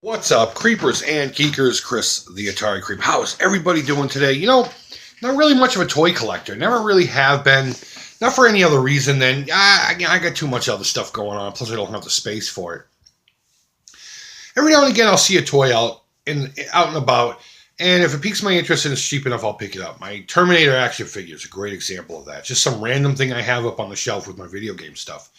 What's up, creepers and geekers? Chris, the Atari Creep. How's everybody doing today? Not really much of a toy collector. Never really have been. Not for any other reason than I got too much other stuff going on. Plus, I don't have the space for it. Every now and again, I'll see a toy out and about, and if it piques my interest and it's cheap enough, I'll pick it up. My Terminator action figure is a great example of that. Just some random thing I have up on the shelf with my video game stuff.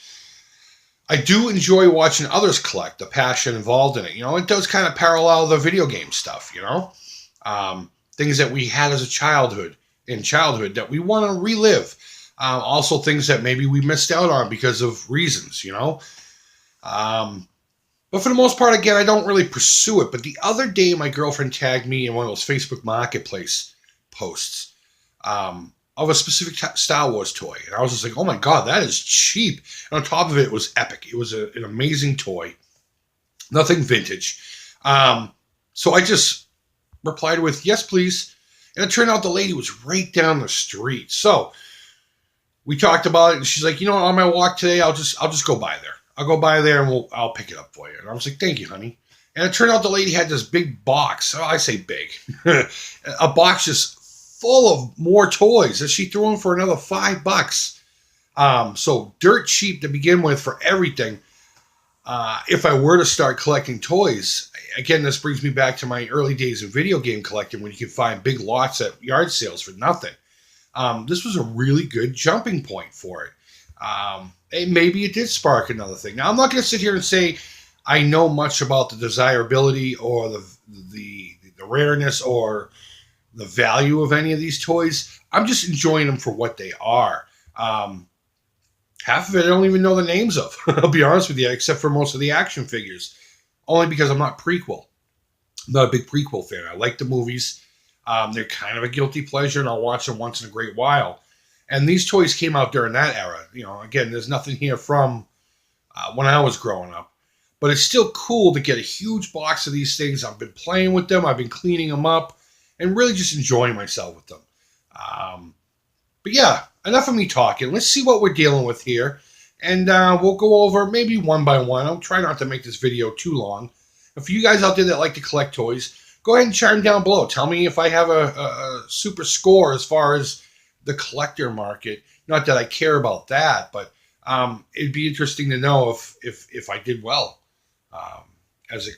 I do enjoy watching others collect, the passion involved in it. It does kind of parallel the video game stuff, things that we had as a childhood that we want to relive. Also things that maybe we missed out on because of reasons, But for the most part, again, I don't really pursue it. But the other day, my girlfriend tagged me in one of those Facebook Marketplace posts of a specific Star Wars toy. And I was just like, oh my God, that is cheap. And on top of it, it was epic. It was an amazing toy. Nothing vintage. So I just replied with, yes, please. And it turned out the lady was right down the street. So we talked about it, and she's like, on my walk today, I'll just go by there. I'll go by there and I'll pick it up for you. And I was like, thank you, honey. And it turned out the lady had this big box. Oh, I say big. A box just full of more toys that she threw in for another $5. So dirt cheap to begin with for everything. If I were to start collecting toys, again, this brings me back to my early days of video game collecting when you could find big lots at yard sales for nothing. This was a really good jumping point for it. Maybe it did spark another thing. Now, I'm not going to sit here and say I know much about the desirability or the rareness or the value of any of these toys. I'm just enjoying them for what they are. Half of it I don't even know the names of, I'll be honest with you, except for most of the action figures. Only because I'm not prequel. I'm not a big prequel fan. I like the movies. They're kind of a guilty pleasure, and I'll watch them once in a great while. And these toys came out during that era. Again, there's nothing here from when I was growing up. But it's still cool to get a huge box of these things. I've been playing with them. I've been cleaning them up and really just enjoying myself with them. But yeah, enough of me talking. Let's see what we're dealing with here. And we'll go over maybe one by one. I'll try not to make this video too long. And for you guys out there that like to collect toys, go ahead and chime down below. Tell me if I have a super score as far as the collector market. Not that I care about that, but it'd be interesting to know if I did well, as it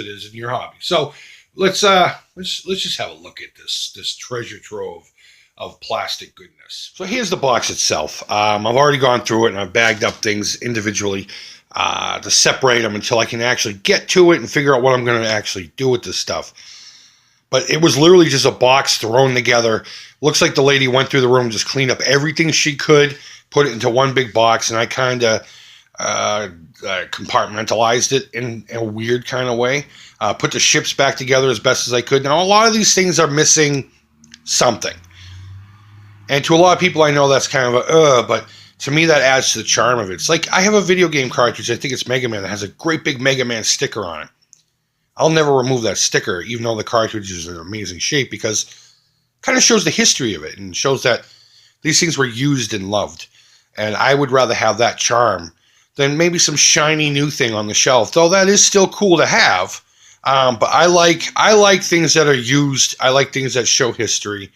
is in your hobby. So let's just have a look at this treasure trove of plastic goodness. So here's the box itself. I've already gone through it and I've bagged up things individually to separate them until I can actually get to it and figure out what I'm going to actually do with this stuff. But it was literally just a box thrown together. Looks like the lady went through the room, just cleaned up everything she could, put it into one big box, and I kind of compartmentalized it in a weird kind of way. Put the ships back together as best as I could. Now, a lot of these things are missing something. And to a lot of people, I know that's kind of but to me, that adds to the charm of it. It's like I have a video game cartridge, I think it's Mega Man, that has a great big Mega Man sticker on it. I'll never remove that sticker, even though the cartridge is in amazing shape, because it kind of shows the history of it and shows that these things were used and loved. And I would rather have that charm than maybe some shiny new thing on the shelf, though that is still cool to have. But I like things that are used. I like things that show history,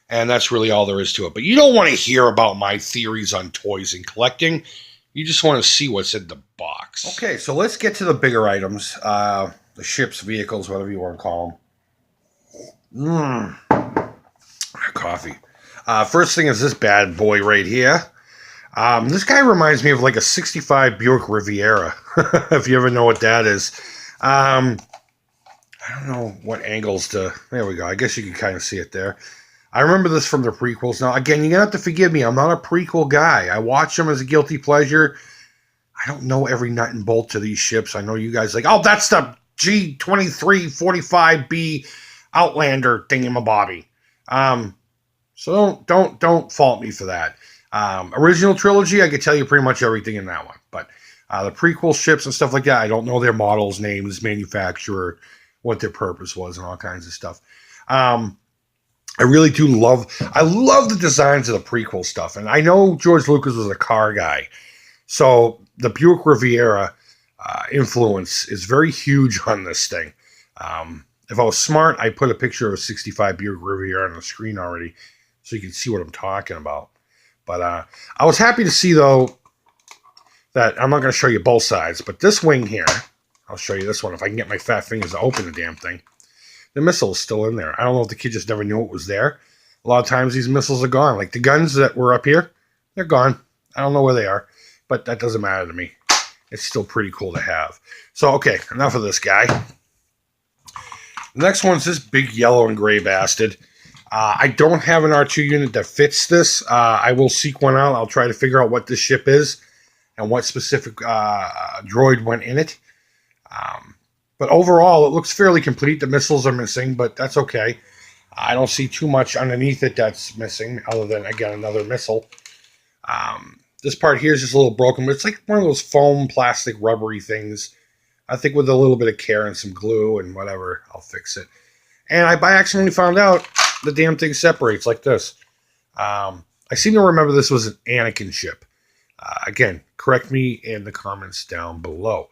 and that's really all there is to it. But you don't want to hear about my theories on toys and collecting. You just want to see what's in the box. Okay, so let's get to the bigger items. The ships, vehicles, whatever you want to call them. Coffee. First thing is this bad boy right here. This guy reminds me of like a 65 Buick Riviera, if you ever know what that is. I don't know what angles to... There we go. I guess you can kind of see it there. I remember this from the prequels. Now, again, you're going to have to forgive me. I'm not a prequel guy. I watch them as a guilty pleasure. I don't know every nut and bolt to these ships. I know you guys like, oh, that's the G2345B Outlander thingamabobby. So don't fault me for that. Original trilogy, I could tell you pretty much everything in that one. But the prequel ships and stuff like that, I don't know their models, names, manufacturer, what their purpose was, and all kinds of stuff. I really do love the designs of the prequel stuff. And I know George Lucas was a car guy. So the Buick Riviera, influence is very huge on this thing. If I was smart, I'd put a picture of a 65 Buick Riviera on the screen already so you can see what I'm talking about. But I was happy to see, though, that I'm not going to show you both sides, but this wing here, I'll show you this one if I can get my fat fingers to open the damn thing. The missile is still in there. I don't know if the kid just never knew it was there. A lot of times these missiles are gone. Like the guns that were up here, they're gone. I don't know where they are, but that doesn't matter to me. It's still pretty cool to have. So, okay, enough of this guy. The next one's this big yellow and gray bastard. I don't have an R2 unit that fits this. I will seek one out. I'll try to figure out what this ship is and what specific droid went in it. But overall, it looks fairly complete. The missiles are missing, but that's okay. I don't see too much underneath it that's missing, other than, again, another missile. This part here is just a little broken, but it's like one of those foam, plastic, rubbery things. I think with a little bit of care and some glue and whatever, I'll fix it. And I by accidentally found out the damn thing separates like this. I seem to remember this was an Anakin ship. Again, correct me in the comments down below.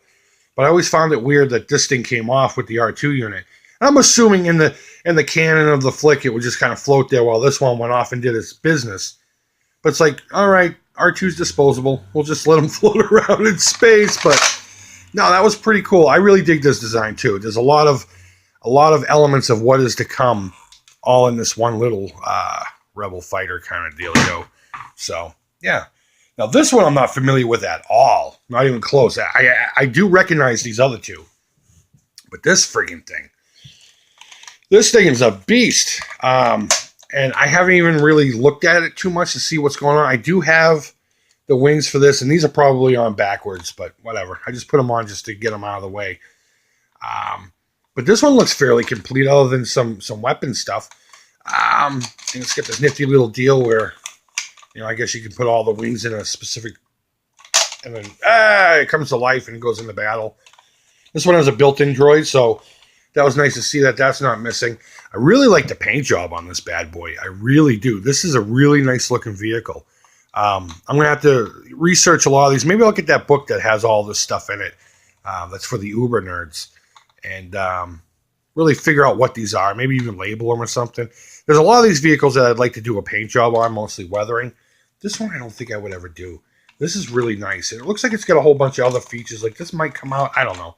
But I always found it weird that this thing came off with the R2 unit. And I'm assuming in the canon of the flick, it would just kind of float there while this one went off and did its business. But it's like, all right, R2's disposable. We'll just let him float around in space. But no, that was pretty cool. I really dig this design too. There's a lot of elements of what is to come, all in this one little rebel fighter kind of dealio. So yeah. Now, this one I'm not familiar with at all. Not even close. I do recognize these other two. But this friggin' thing. This thing is a beast. And I haven't even really looked at it too much to see what's going on. I do have the wings for this, and these are probably on backwards, but whatever. I just put them on just to get them out of the way. But this one looks fairly complete, other than some weapon stuff. And let's get this nifty little deal where, I guess you can put all the wings in a specific, and then it comes to life and goes into battle. This one has a built-in droid, so that was nice to see that that's not missing. I really like the paint job on this bad boy. I really do. This is a really nice-looking vehicle. I'm going to have to research a lot of these. Maybe I'll get that book that has all this stuff in it. That's for the Uber nerds. And really figure out what these are. Maybe even label them or something. There's a lot of these vehicles that I'd like to do a paint job on, mostly weathering. This one I don't think I would ever do. This is really nice. And it looks like it's got a whole bunch of other features. Like this might come out. I don't know.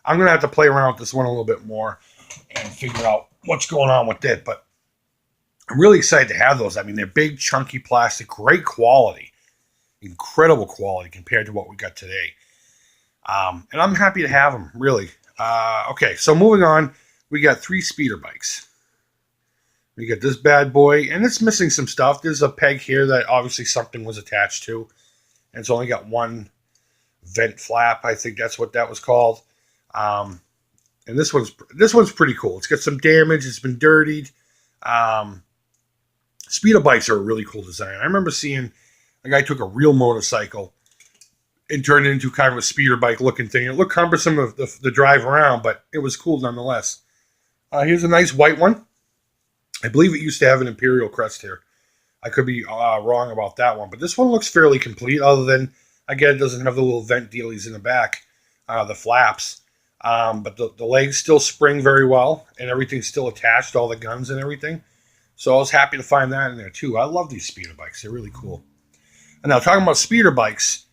I'm going to have to play around with this one a little bit more and figure out what's going on with it. But I'm really excited to have those. I mean, they're big, chunky plastic, great quality. Incredible quality compared to what we got today. And I'm happy to have them, really. Okay, so moving on. We got 3 speeder bikes. We got this bad boy, and it's missing some stuff. There's a peg here that obviously something was attached to. And it's only got one vent flap. I think that's what that was called. And this one's pretty cool. It's got some damage. It's been dirtied. Speeder bikes are a really cool design. I remember seeing a guy took a real motorcycle and turned it into kind of a speeder bike looking thing. It looked cumbersome of the drive around, but it was cool nonetheless. Here's a nice white one. I believe it used to have an Imperial crest here. I could be wrong about that one, but this one looks fairly complete, other than, again, it doesn't have the little vent dealies in the back, the flaps. But the legs still spring very well, and everything's still attached, all the guns and everything. So I was happy to find that in there, too. I love these speeder bikes. They're really cool. And now, talking about speeder bikes,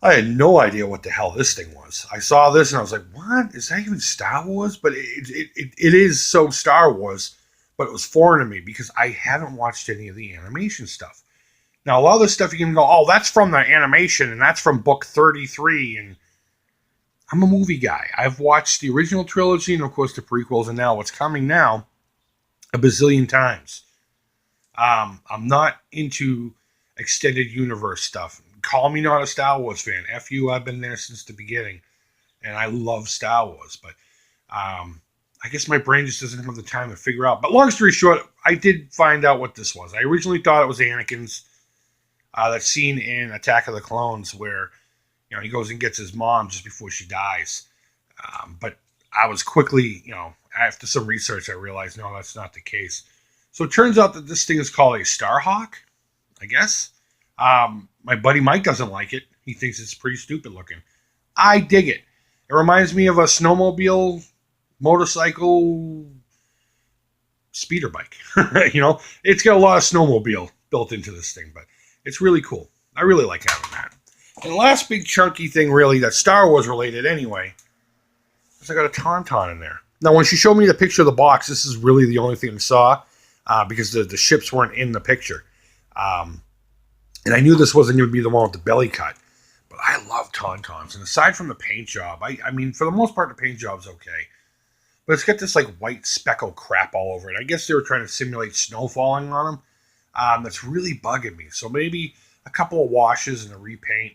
I had no idea what the hell this thing was. I saw this, and I was like, what? Is that even Star Wars? But it is so Star Wars, but it was foreign to me because I haven't watched any of the animation stuff. Now, a lot of this stuff you can go, oh, that's from the animation, and that's from book 33, and I'm a movie guy. I've watched the original trilogy and, of course, the prequels, and now what's coming now a bazillion times. I'm not into extended universe stuff. Call me not a Star Wars fan. F you, I've been there since the beginning, and I love Star Wars, but I guess my brain just doesn't have the time to figure out. But long story short, I did find out what this was. I originally thought it was Anakin's, that scene in Attack of the Clones where he goes and gets his mom just before she dies. But I was quickly, after some research, I realized, no, that's not the case. So it turns out that this thing is called a Starhawk, I guess. My buddy Mike doesn't like it. He thinks it's pretty stupid looking. I dig it. It reminds me of a snowmobile, motorcycle, speeder bike. It's got a lot of snowmobile built into this thing, but it's really cool. I really like having that. And the last big chunky thing, really, that's Star Wars related anyway, is I got a Tauntaun in there. Now, when she showed me the picture of the box, this is really the only thing I saw because the ships weren't in the picture. And I knew this wasn't going to be the one with the belly cut. But I love Tauntauns. And aside from the paint job, I mean, for the most part, the paint job's okay. But it's got this like white speckled crap all over it. I guess they were trying to simulate snow falling on them. That's really bugging me. So maybe a couple of washes and a repaint.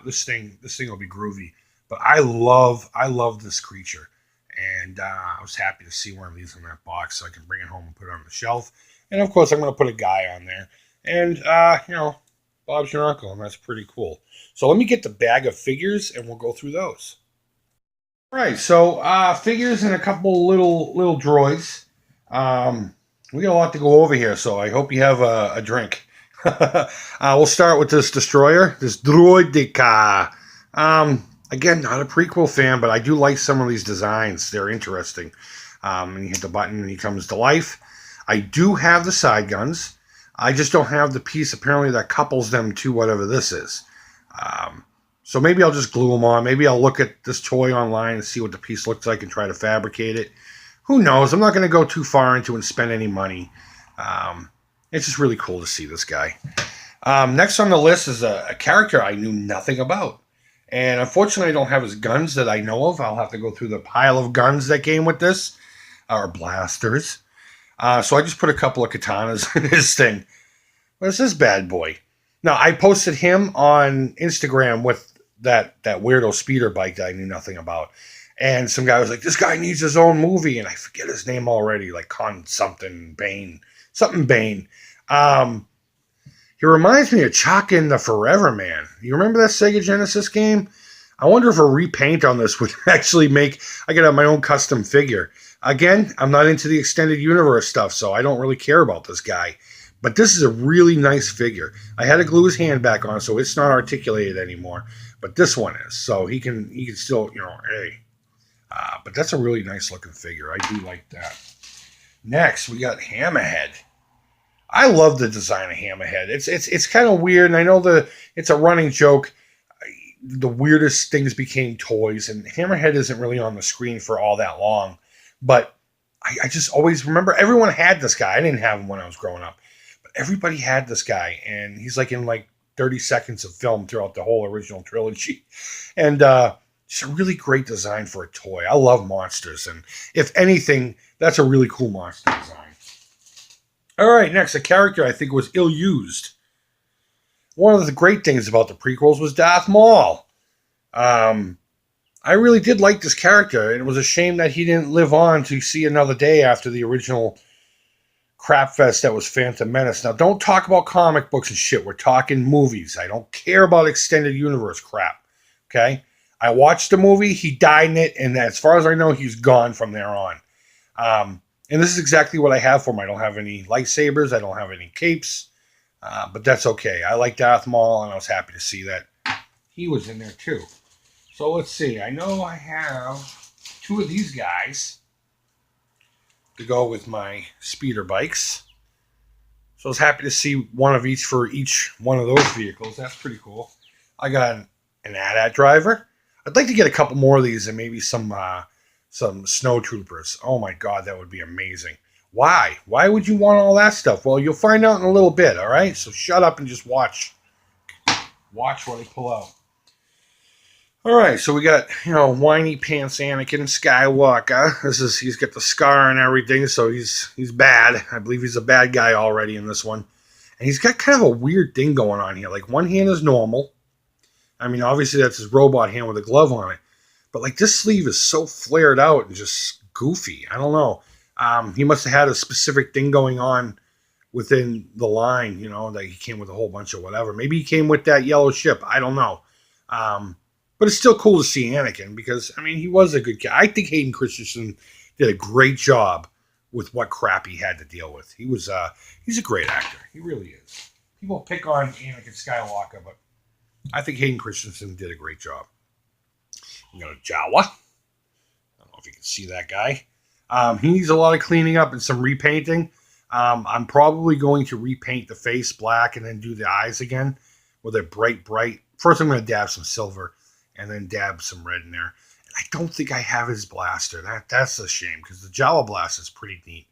This thing will be groovy. But I love this creature. And I was happy to see one of these in that box so I can bring it home and put it on the shelf. And of course, I'm going to put a guy on there. And, Bob's your uncle, and that's pretty cool. So let me get the bag of figures, and we'll go through those. All right, so figures and a couple little droids. We got a lot to go over here, so I hope you have a drink. We'll start with this destroyer, this droideka. Again, not a prequel fan, but I do like some of these designs. They're interesting. And you hit the button, and he comes to life. I do have the side guns. I just don't have the piece, apparently, that couples them to whatever this is. So maybe I'll just glue them on. Maybe I'll look at this toy online and see what the piece looks like and try to fabricate it. Who knows? I'm not going to go too far into it and spend any money. It's just really cool to see this guy. Next on the list is a character I knew nothing about. And unfortunately, I don't have his guns that I know of. I'll have to go through the pile of guns that came with this, or blasters. So I just put a couple of katanas in this thing. What's this bad boy? Now, I posted him on Instagram with that weirdo speeder bike that I knew nothing about. And some guy was like, this guy needs his own movie. And I forget his name already, like Con something Bane. Something Bane. He reminds me of Chuck the Forever Man. You remember that Sega Genesis game? I wonder if a repaint on this would actually make... I could have my own custom figure. Again, I'm not into the extended universe stuff, so I don't really care about this guy. But this is a really nice figure. I had to glue his hand back on, so it's not articulated anymore. But this one is, so he can still, hey. But that's a really nice looking figure. I do like that. Next, we got Hammerhead. I love the design of Hammerhead. It's kind of weird, and I know it's a running joke. The weirdest things became toys, and Hammerhead isn't really on the screen for all that long. But I just always remember everyone had this guy. I didn't have him when I was growing up, but everybody had this guy, and he's like in like 30 seconds of film throughout the whole original trilogy. And just a really great design for a toy. I love monsters, and if anything, that's a really cool monster design. All right, next, a character I think was ill-used. One of the great things about the prequels was Darth Maul. I really did like this character, and it was a shame that he didn't live on to see another day after the original crap fest that was Phantom Menace. Now, don't talk about comic books and shit. We're talking movies. I don't care about extended universe crap, okay? I watched the movie, he died in it, and as far as I know, he's gone from there on. And this is exactly what I have for him. I don't have any lightsabers. I don't have any capes. But that's okay. I like Darth Maul, and I was happy to see that he was in there too. So let's see. I know I have two of these guys to go with my speeder bikes. So I was happy to see one of each for each one of those vehicles. That's pretty cool. I got an AT-AT driver. I'd like to get a couple more of these and maybe some snow troopers. Oh my God, that would be amazing. Why? Why would you want all that stuff? Well, you'll find out in a little bit, all right? So shut up and just watch. Watch what I pull out. All right, so we got, whiny pants Anakin Skywalker. He's got the scar and everything, so he's bad. I believe he's a bad guy already in this one. And he's got kind of a weird thing going on here. Like, one hand is normal. I mean, obviously that's his robot hand with a glove on it. But, like, this sleeve is so flared out and just goofy. I don't know. He must have had a specific thing going on within the line, that he came with a whole bunch of whatever. Maybe he came with that yellow ship. I don't know. But it's still cool to see Anakin because, I mean, he was a good guy. I think Hayden Christensen did a great job with what crap he had to deal with. He's a great actor. He really is. People pick on Anakin Skywalker, but I think Hayden Christensen did a great job. We got a Jawa. I don't know if you can see that guy. He needs a lot of cleaning up and some repainting. I'm probably going to repaint the face black and then do the eyes again with a bright. First, I'm going to dab some silver and then dab some red in there. And I don't think I have his blaster. That's a shame because the Jawa blaster is pretty neat.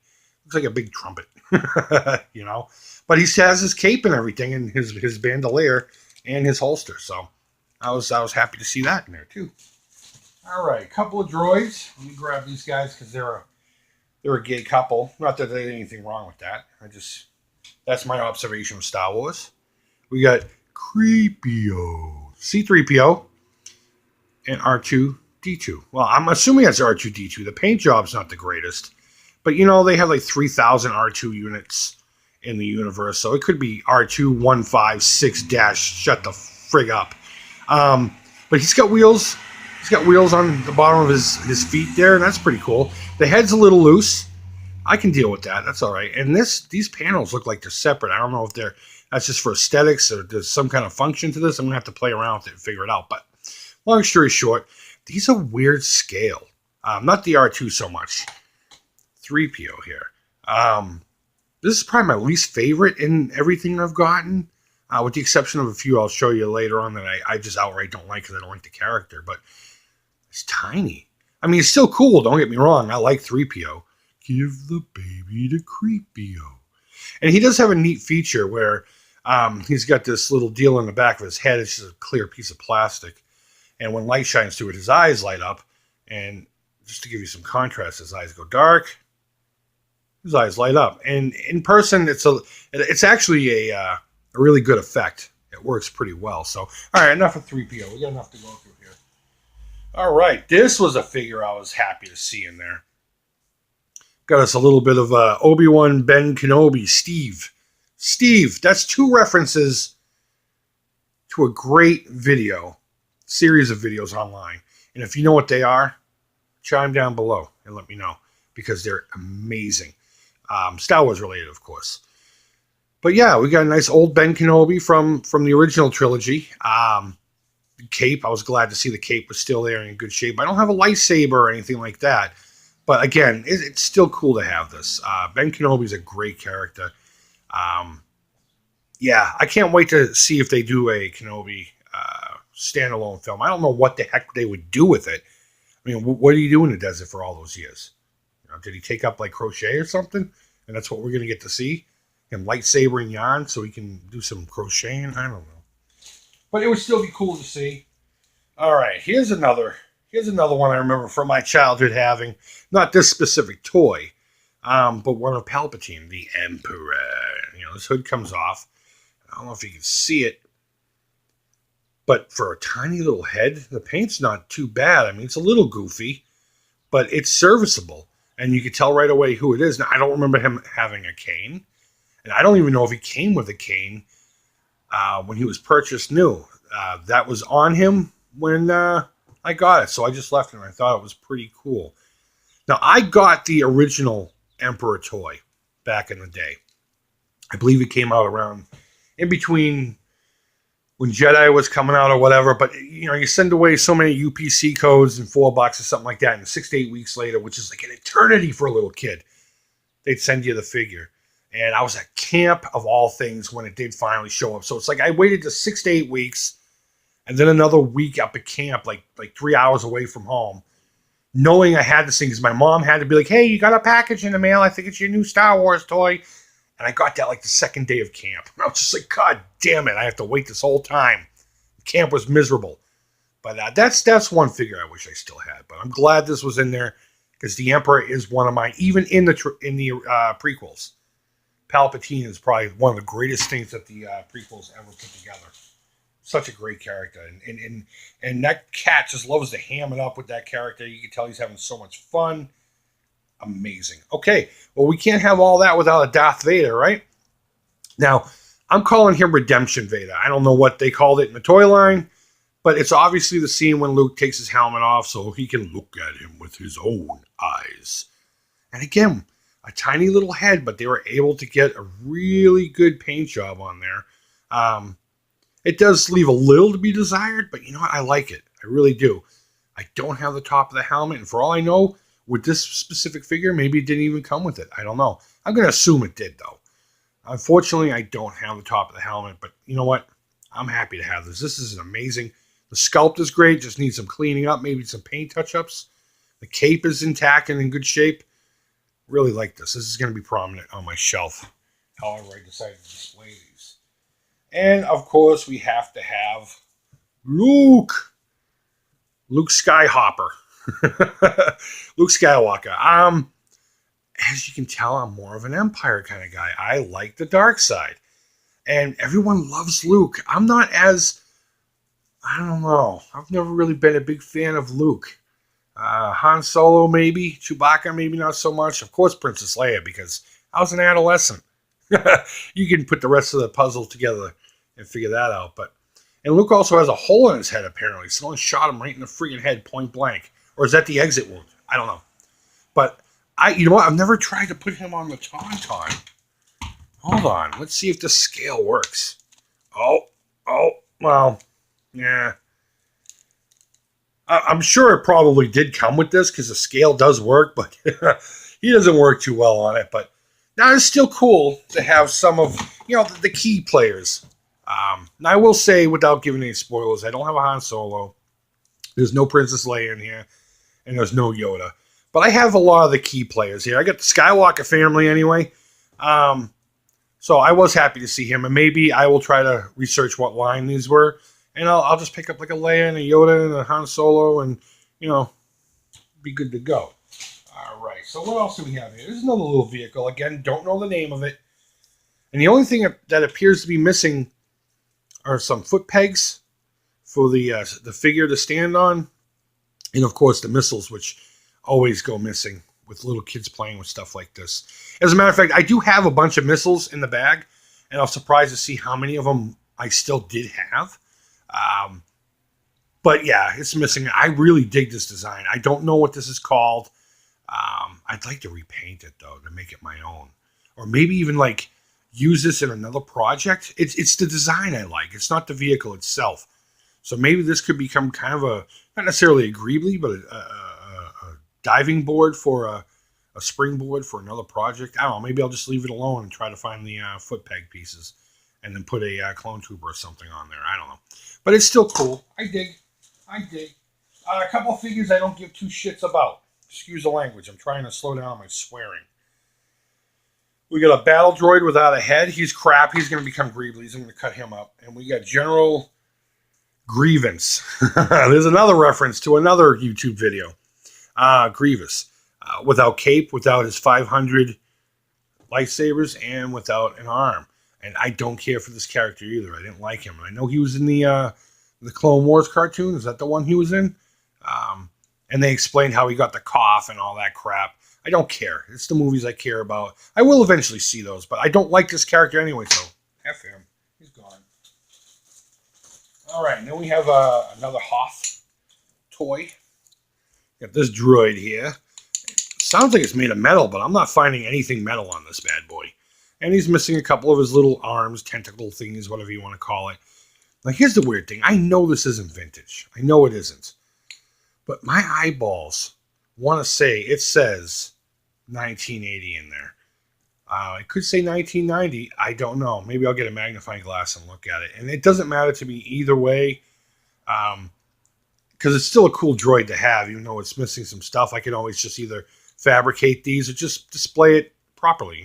Looks like a big trumpet, you know. But he has his cape and everything, and his bandolier and his holster. So I was happy to see that in there too. All right, a couple of droids. Let me grab these guys because they're a gay couple. Not that there's anything wrong with that. That's my observation of Star Wars. We got Creepio, C-3PO, and R2-D2. Well, I'm assuming that's R2-D2. The paint job's not the greatest, but you know they have like 3,000 R2 units in the universe, so it could be R2156- shut the frig up. But he's got wheels. He's got wheels on the bottom of his feet there, and that's pretty cool. The head's a little loose. I can deal with that. That's all right. And these panels look like they're separate. I don't know if that's just for aesthetics or there's some kind of function to this. I'm going to have to play around with it and figure it out. But long story short, these are weird scale. Not the R2 so much. 3PO here. This is probably my least favorite in everything I've gotten, with the exception of a few I'll show you later on that I just outright don't like because I don't like the character. But it's tiny. I mean, it's still cool. Don't get me wrong. I like 3PO. Give the baby to Creepio. And he does have a neat feature where he's got this little deal in the back of his head. It's just a clear piece of plastic. And when light shines through it, his eyes light up. And just to give you some contrast, his eyes go dark. His eyes light up. And in person, it's actually a really good effect. It works pretty well. So, all right, enough of 3PO. We got enough to go through here. All right, this was a figure I was happy to see in there. Got us a little bit of Obi-Wan Ben Kenobi, Steve. Steve, that's two references to a great series of videos online. And if you know what they are, chime down below and let me know because they're amazing. Star Wars related, of course. But yeah, we got a nice old Ben Kenobi from the original trilogy. The cape, I was glad to see the cape was still there in good shape. I don't have a lightsaber or anything like that. But again, it's still cool to have this. Ben Kenobi's a great character. Yeah, I can't wait to see if they do a Kenobi standalone film. I don't know what the heck they would do with it. I mean, what did he do in the desert for all those years? You know, did he take up like crochet or something? And that's what we're going to get to see? Him lightsabering yarn so he can do some crocheting? I don't know. But it would still be cool to see. All right, here's another one I remember from my childhood having. Not this specific toy, but one of Palpatine, the Emperor. You know, this hood comes off. I don't know if you can see it. But for a tiny little head, the paint's not too bad. I mean, it's a little goofy, but it's serviceable. And you can tell right away who it is. Now, I don't remember him having a cane. And I don't even know if he came with a cane when he was purchased new. That was on him when I got it. So I just left it and I thought it was pretty cool. Now, I got the original Emperor toy back in the day. I believe it came out around in between when Jedi was coming out or whatever. But, you know, you send away so many UPC codes and $4 or something like that. And 6 to 8 weeks later, which is like an eternity for a little kid, they'd send you the figure. And I was at camp of all things when it did finally show up. So it's like I waited to 6 to 8 weeks and then another week up at camp, like 3 hours away from home, knowing I had this thing because my mom had to be like, hey, you got a package in the mail. I think it's your new Star Wars toy. And I got that like the second day of camp. And I was just like, God damn it. I have to wait this whole time. Camp was miserable. But that's one figure I wish I still had. But I'm glad this was in there because the Emperor is one of mine, even in the prequels. Palpatine is probably one of the greatest things that the prequels ever put together. Such a great character. And that cat just loves to ham it up with that character. You can tell he's having so much fun. Amazing. Okay, well, we can't have all that without a Darth Vader, right? Now, I'm calling him Redemption Vader. I don't know what they called it in the toy line, but it's obviously the scene when Luke takes his helmet off so he can look at him with his own eyes. And again, a tiny little head, but they were able to get a really good paint job on there. It does leave a little to be desired, but you know what? I like it. I really do. I don't have the top of the helmet, and for all I know, with this specific figure, maybe it didn't even come with it. I don't know. I'm going to assume it did, though. Unfortunately, I don't have the top of the helmet, but you know what? I'm happy to have this. This is amazing. The sculpt is great, just needs some cleaning up, maybe some paint touch-ups. The cape is intact and in good shape. Really like this. This is going to be prominent on my shelf, however I decide to display these. And, of course, we have to have Luke Skyhopper. Luke Skywalker. As you can tell, I'm more of an Empire kind of guy. I like the dark side. And everyone loves Luke. I'm not as, I don't know. I've never really been a big fan of Luke. Han Solo, maybe. Chewbacca, maybe not so much. Of course, Princess Leia, because I was an adolescent. You can put the rest of the puzzle together and figure that out. And Luke also has a hole in his head, apparently. Someone shot him right in the freaking head, point blank. Or is that the exit wound? I don't know. But, you know what? I've never tried to put him on the Tauntaun. Hold on. Let's see if the scale works. Oh, well, yeah. I'm sure it probably did come with this because the scale does work, but he doesn't work too well on it. But now it's still cool to have some of, the key players. Now I will say, without giving any spoilers, I don't have a Han Solo. There's no Princess Leia in here, and there's no Yoda. But I have a lot of the key players here. I got the Skywalker family anyway. So I was happy to see him, and maybe I will try to research what line these were, and I'll just pick up like a Leia and a Yoda and a Han Solo, and be good to go. All right. So what else do we have here? There's another little vehicle. Again, don't know the name of it, and the only thing that appears to be missing are some foot pegs for the figure to stand on, and of course the missiles, which always go missing with little kids playing with stuff like this. As a matter of fact, I do have a bunch of missiles in the bag, and I was surprised to see how many of them I still did have. But yeah, it's missing. I really dig this design. I don't know what this is called. I'd like to repaint it, though, to make it my own. Or maybe even, use this in another project. It's the design I like. It's not the vehicle itself. So maybe this could become kind of not necessarily a Greebly, but a diving board for a springboard for another project. I don't know. Maybe I'll just leave it alone and try to find the foot peg pieces and then put a clone trooper or something on there. I don't know. But it's still cool. I dig. A couple of figures I don't give two shits about. Excuse the language. I'm trying to slow down my swearing. We got a battle droid without a head. He's crap. He's going to become Greeblies. I'm going to cut him up. And we got General Grievance. There's another reference to another YouTube video. Grievous. Without cape, without his 500 lightsabers, and without an arm. And I don't care for this character either. I didn't like him. I know he was in the Clone Wars cartoon. Is that the one he was in? And they explained how he got the cough and all that crap. I don't care. It's the movies I care about. I will eventually see those, but I don't like this character anyway, so F him. He's gone. All right, and then we have another Hoth toy. Got this droid here. Sounds like it's made of metal, but I'm not finding anything metal on this bad boy. And he's missing a couple of his little arms, tentacle things, whatever you want to call it. Now, here's the weird thing. I know this isn't vintage. I know it isn't. But my eyeballs want to say it says 1980 in there. It could say 1990. I don't know. Maybe I'll get a magnifying glass and look at it. And it doesn't matter to me either way. Because it's still a cool droid to have, even though it's missing some stuff. I can always just either fabricate these or just display it properly,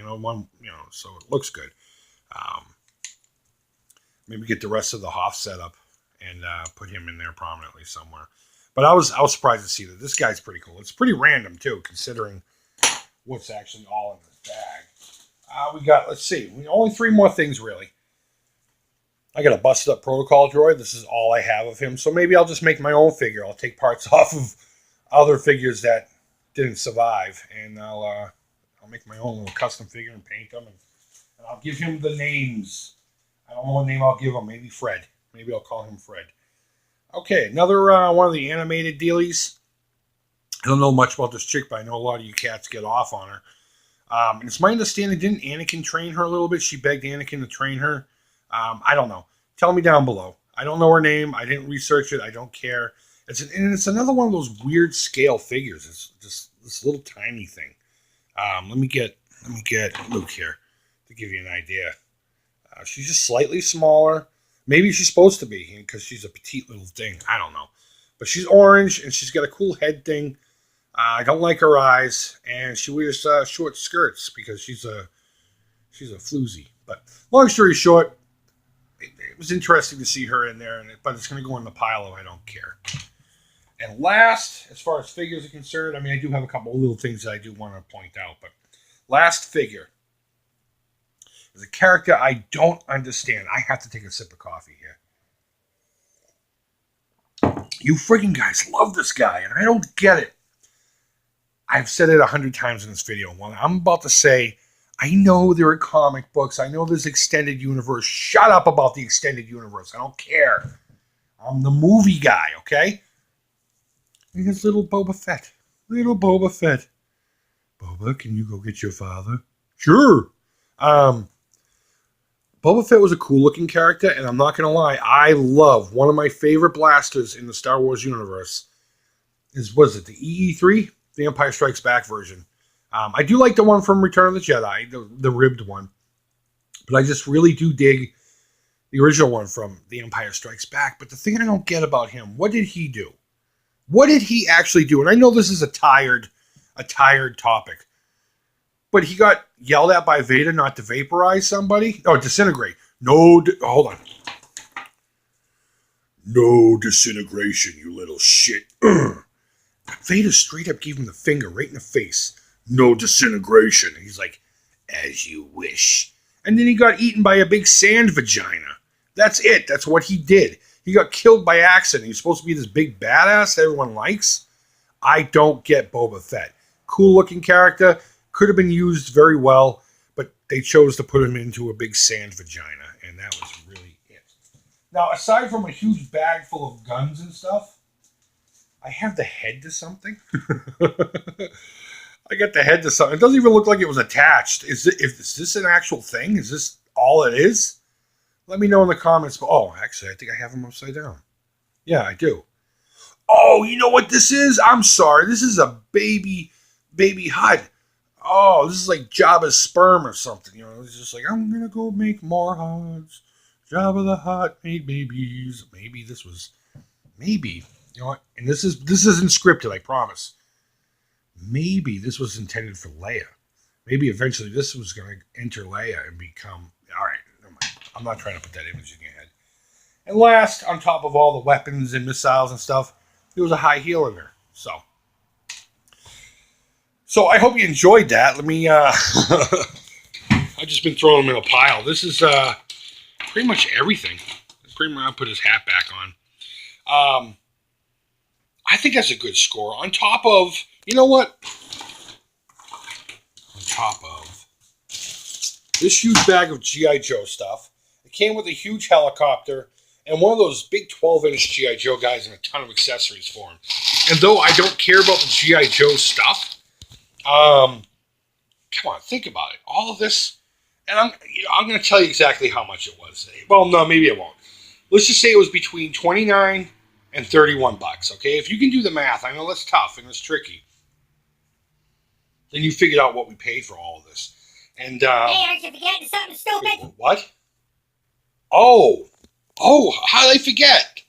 so it looks good. Maybe get the rest of the Hoth setup and put him in there prominently somewhere. But I was surprised to see that. This guy's pretty cool. It's pretty random too, considering what's actually all in this bag. We got, let's see, only 3 more things really. I got a busted up protocol droid. This is all I have of him. So maybe I'll just make my own figure. I'll take parts off of other figures that didn't survive, and I'll make my own little custom figure and paint them, and I'll give him the names. I don't know what name I'll give him. Maybe Fred. Maybe I'll call him Fred. Okay, another one of the animated dealies. I don't know much about this chick, but I know a lot of you cats get off on her. And it's my understanding, didn't Anakin train her a little bit? She begged Anakin to train her. I don't know. Tell me down below. I don't know her name. I didn't research it. I don't care. It's another one of those weird scale figures. It's just this little tiny thing. Let me get Luke here to give you an idea. She's just slightly smaller. Maybe she's supposed to be because she's a petite little thing. I don't know, but she's orange and she's got a cool head thing. I don't like her eyes, and she wears short skirts because she's a floozy. But long story short, it was interesting to see her in there, but it's going to go in the pile of I don't care. And last, as far as figures are concerned, I mean, I do have a couple of little things that I do want to point out, but last figure is a character I don't understand. I have to take a sip of coffee here. You friggin' guys love this guy, and I don't get it. I've said it 100 times in this video. Well, I'm about to say, I know there are comic books. I know there's extended universe. Shut up about the extended universe. I don't care. I'm the movie guy, okay? And here's little Boba Fett. Little Boba Fett. Boba, can you go get your father? Sure. Boba Fett was a cool-looking character, and I'm not going to lie, I love one of my favorite blasters in the Star Wars universe. Was it the EE3? The Empire Strikes Back version. I do like the one from Return of the Jedi, the ribbed one. But I just really do dig the original one from The Empire Strikes Back. But the thing I don't get about him, what did he do? What did he actually do? And I know this is a tired topic. But he got yelled at by Vader not to vaporize somebody? Oh, disintegrate. Hold on. No disintegration, you little shit. Vader straight up gave him the finger right in the face. No disintegration. And he's like, as you wish. And then he got eaten by a big sand vagina. That's it. That's what he did. He got killed by accident. He's supposed to be this big badass that everyone likes. I don't get Boba Fett. Cool looking character. Could have been used very well, but they chose to put him into a big sand vagina, and that was really it. Now, aside from a huge bag full of guns and stuff, I have the head to something. I got the head to something. It doesn't even look like it was attached. Is this an actual thing? Is this all it is? Let me know in the comments. Oh, actually, I think I have him upside down. Yeah, I do. Oh, you know what this is? I'm sorry. This is a baby Hutt. Oh, this is like Jabba's sperm or something. You know, it's just like, I'm going to go make more Hutts. Jabba the Hutt made babies. Maybe, you know what? And this isn't scripted, I promise. Maybe this was intended for Leia. Maybe eventually this was going to enter Leia and become... All right, never mind. I'm not trying to put that image in your head. And last, on top of all the weapons and missiles and stuff, there was a high heel in there. So I hope you enjoyed that. Let me... I've just been throwing them in a pile. This is pretty much everything. I'll put his hat back on. I think that's a good score. On top of... You know what? On top of this huge bag of G.I. Joe stuff, it came with a huge helicopter and one of those big 12-inch G.I. Joe guys and a ton of accessories for him. And though I don't care about the G.I. Joe stuff, come on, think about it. All of this, and I'm going to tell you exactly how much it was. Well, no, maybe I won't. Let's just say it was between $29 and $31. Okay, if you can do the math, I know that's tough and it's tricky. Then you figured out what we paid for all of this. And hey, aren't you forgetting something stupid? What? Oh, how did I forget?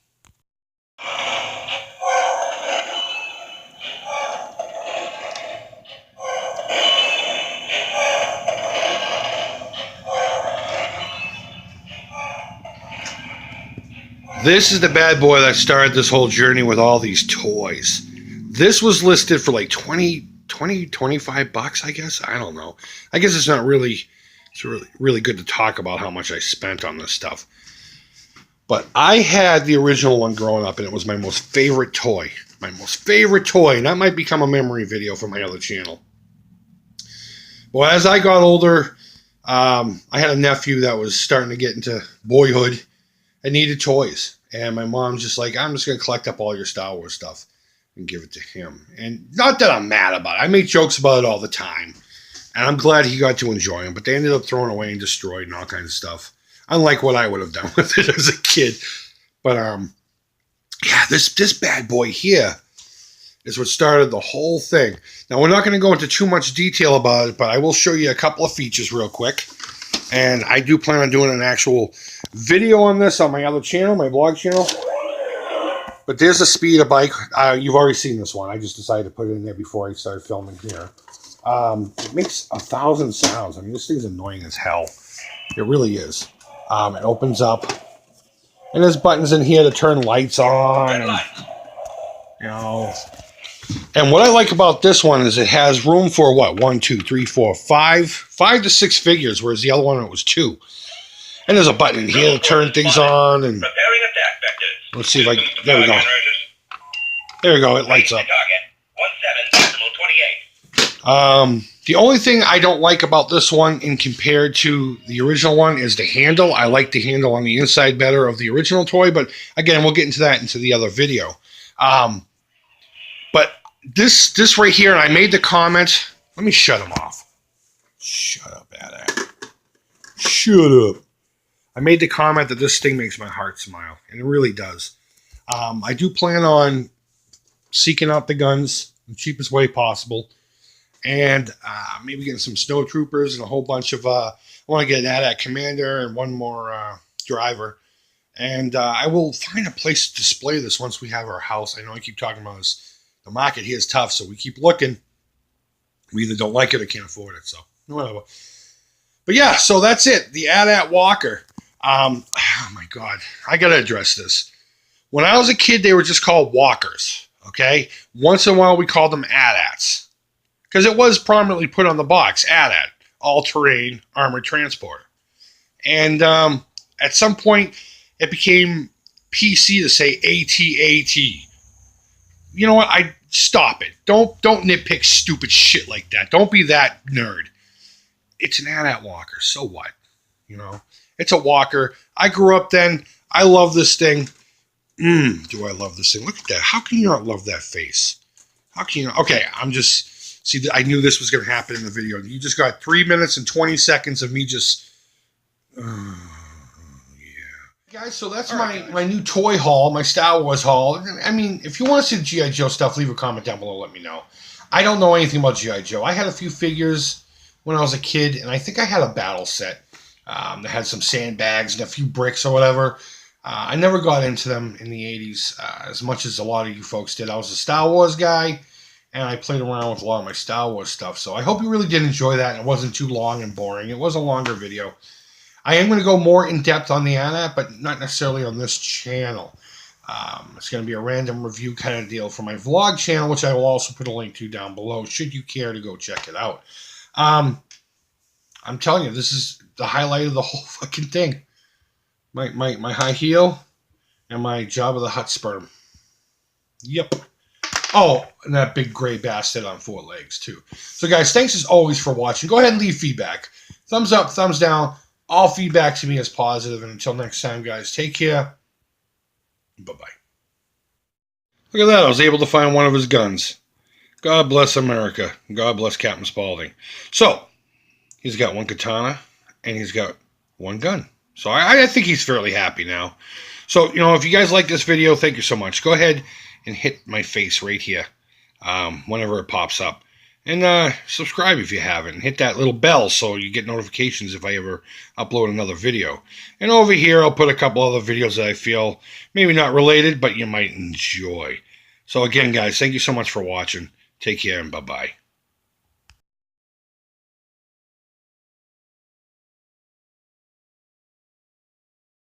This is the bad boy that started this whole journey with all these toys. This was listed for like $25, I guess. I don't know. I guess it's really good to talk about how much I spent on this stuff. But I had the original one growing up, and it was my most favorite toy. My most favorite toy. And that might become a memory video for my other channel. Well, as I got older, I had a nephew that was starting to get into boyhood and needed toys. And my mom's just like, I'm just going to collect up all your Star Wars stuff and give it to him. And not that I'm mad about it. I make jokes about it all the time. And I'm glad he got to enjoy them. But they ended up throwing away and destroyed and all kinds of stuff. Unlike what I would have done with it as a kid. But yeah, this bad boy here is what started the whole thing. Now, we're not going to go into too much detail about it, but I will show you a couple of features real quick. And I do plan on doing an actual video on this on my other channel, my vlog channel. But there's a speeder bike. You've already seen this one. I just decided to put it in there before I started filming here. It makes 1,000 sounds. I mean, this thing's annoying as hell. It really is. It opens up. And there's buttons in here to turn lights on. And, you know. And what I like about this one is it has room for what? 1, 2, 3, 4, 5 to 6 figures, whereas the other one it was 2. And there's a button in here to turn things on. And let's see if I. There we go. There we go. It lights up. The only thing I don't like about this one, in compared to the original one, is the handle. I like the handle on the inside better of the original toy, but again, we'll get into that into the other video. But this right here, and I made the comment. Let me shut him off. Shut up, Adam. Shut up. I made the comment that this thing makes my heart smile, and it really does. I do plan on seeking out the guns the cheapest way possible, and maybe getting some snow troopers and a whole bunch of. I want to get an AT-AT commander and one more driver, and I will find a place to display this once we have our house. I know I keep talking about this. The market here is tough, so we keep looking. We either don't like it or can't afford it, so whatever. But yeah, so that's it. The AT-AT Walker. Oh my God, I gotta address this. When I was a kid, they were just called walkers. Okay, once in a while we called them AT-ATs because it was prominently put on the box. AT-AT, all-terrain armored transporter. And at some point, it became PC to say AT-AT. You know what? I stop it. Don't nitpick stupid shit like that. Don't be that nerd. It's an AT-AT walker. So what? You know, it's a walker. I grew up then. I love this thing. Do I love this thing? Look at that. How can you not love that face? How can you not? Okay, I'm just... See, I knew this was going to happen in the video. You just got 3 minutes and 20 seconds of me just... Guys, so that's my new toy haul, my Star Wars haul. I mean, if you want to see the G.I. Joe stuff, leave a comment down below, let me know. I don't know anything about G.I. Joe. I had a few figures when I was a kid, and I think I had a battle set that had some sandbags and a few bricks or whatever. I never got into them in the 80s as much as a lot of you folks did. I was a Star Wars guy, and I played around with a lot of my Star Wars stuff. So I hope you really did enjoy that, and it wasn't too long and boring. It was a longer video. I am going to go more in-depth on the AT-AT, but not necessarily on this channel. It's going to be a random review kind of deal for my vlog channel, which I will also put a link to down below, should you care to go check it out. I'm telling you, this is the highlight of the whole fucking thing. My high heel and my Jabba the Hutt sperm. Yep. Oh, and that big gray bastard on 4 legs, too. So, guys, thanks as always for watching. Go ahead and leave feedback. Thumbs up, thumbs down. All feedback to me is positive. And until next time, guys, take care. Bye-bye. Look at that. I was able to find one of his guns. God bless America. God bless Captain Spaulding. So, he's got one katana, and he's got one gun. So, I think he's fairly happy now. So, you know, if you guys like this video, thank you so much. Go ahead and hit my face right here whenever it pops up. And subscribe if you haven't. And hit that little bell so you get notifications if I ever upload another video. And over here, I'll put a couple other videos that I feel maybe not related, but you might enjoy. So again, guys, thank you so much for watching. Take care and bye-bye.